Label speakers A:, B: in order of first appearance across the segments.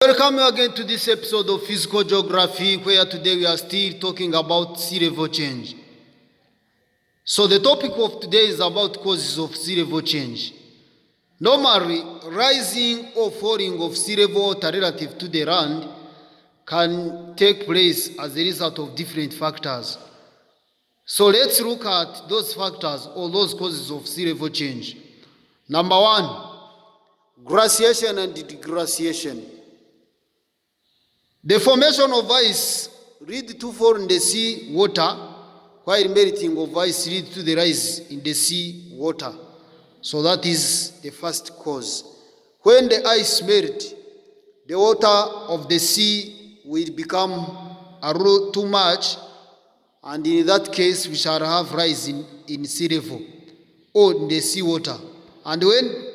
A: Welcome you again to this episode of Physical Geography, where today we are still talking about sea level change. So the topic of today is about causes of sea level change. Normally, rising or falling of sea level water relative to the land can take place as a result of different factors. So let's look at those factors or those causes of sea level change. Number one, glaciation and deglaciation. The formation of ice leads to fall in the sea water, while melting of ice leads to the rise in the sea water. So that is the first cause. When the ice melts, the water of the sea will become a little too much, and in that case we shall have rise in sea level or in the sea water. And when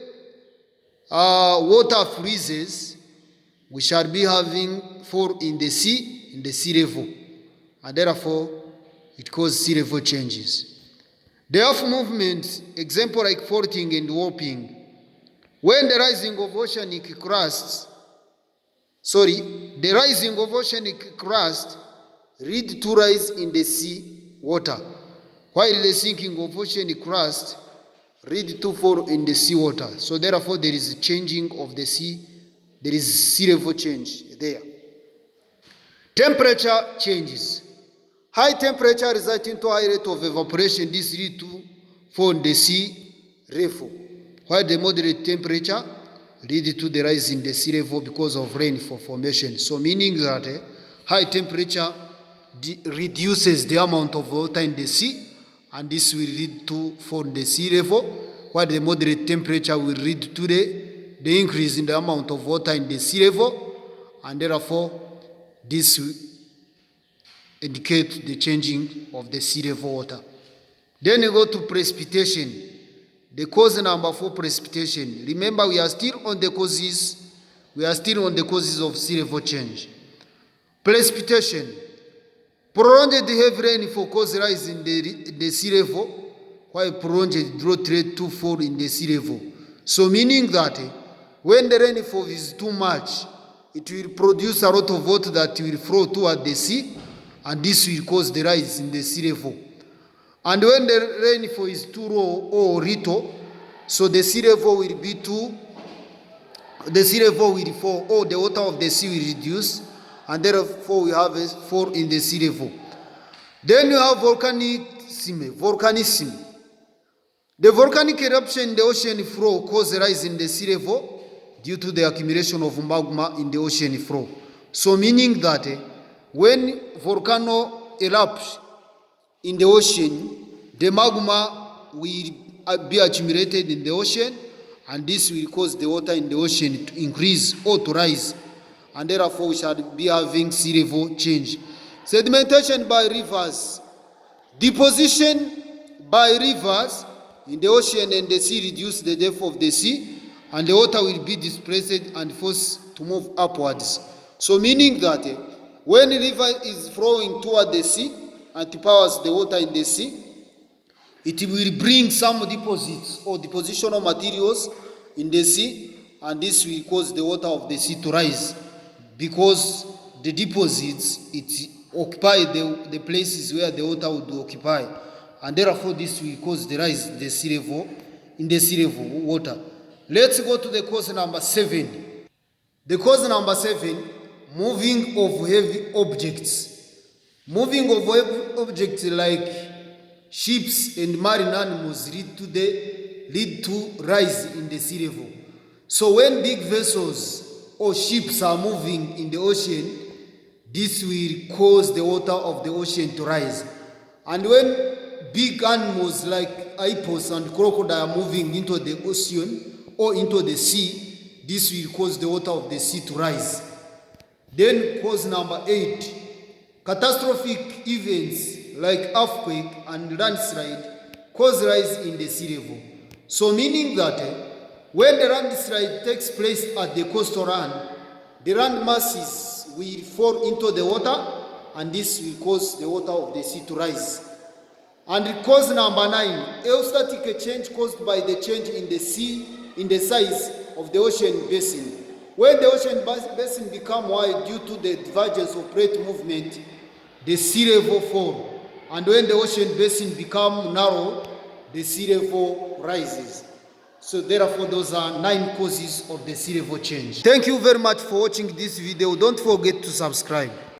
A: water freezes, we shall be having fall in the sea level, and therefore it causes sea level changes. The earth movement, example like faulting and warping. When the rising of oceanic crust lead to rise in the sea water, while the sinking of oceanic crust lead to fall in the sea water. So therefore there is a changing of the sea, there is sea level change there. Temperature changes. High temperature resulting to high rate of evaporation. This leads to fall in the sea level, while the moderate temperature leads to the rise in the sea level because of rainfall formation. So meaning that high temperature reduces the amount of water in the sea, and this will lead to fall in the sea level, while the moderate temperature will lead to the increase in the amount of water in the sea level, and therefore this will indicate the changing of the sea level water. Then we go to precipitation. The cause number 4, precipitation. Remember, we are still on the causes of sea level change. Precipitation. Prolonged heavy rainfall causes rise in the sea level, while prolonged drought leads to fall in the sea level. So meaning that when the rainfall is too much, it will produce a lot of water that will flow toward the sea, and this will cause the rise in the sea level. And when the rainfall is too low or little, so the sea level will fall, or the water of the sea will reduce, and therefore we have a fall in the sea level. Then you have volcanism. The volcanic eruption in the ocean floor causes a rise in the sea level due to the accumulation of magma in the ocean floor. So meaning that when volcano erupts in the ocean, the magma will be accumulated in the ocean, and this will cause the water in the ocean to increase or to rise, and therefore we shall be having sea level change. Sedimentation by rivers. Deposition by rivers in the ocean and the sea reduce the depth of the sea, and the water will be displaced and forced to move upwards. So meaning that when the river is flowing toward the sea and powers the water in the sea, it will bring some deposits or depositional materials in the sea, and this will cause the water of the sea to rise, because the deposits it occupy the places where the water would occupy, and therefore this will cause the rise in the sea level water. Let's go to the cause number 7. The cause number 7, moving of heavy objects. Moving of heavy objects like ships and marine animals lead to rise in the sea level. So when big vessels or ships are moving in the ocean, this will cause the water of the ocean to rise. And when big animals like hippos and crocodile are moving into the ocean or into the sea, this will cause the water of the sea to rise. Then cause number 8, catastrophic events like earthquake and landslide cause rise in the sea level. So meaning that when the landslide takes place at the coastal land, the land masses will fall into the water, and this will cause the water of the sea to rise. And cause number 9, eostatic change caused by the change in the sea, in the size of the ocean basin. When the ocean basin become wide due to the divergence of plate movement, the sea level fall. And when the ocean basin become narrow, the sea level rises. So therefore, those are 9 causes of the sea level change. Thank you very much for watching this video. Don't forget to subscribe.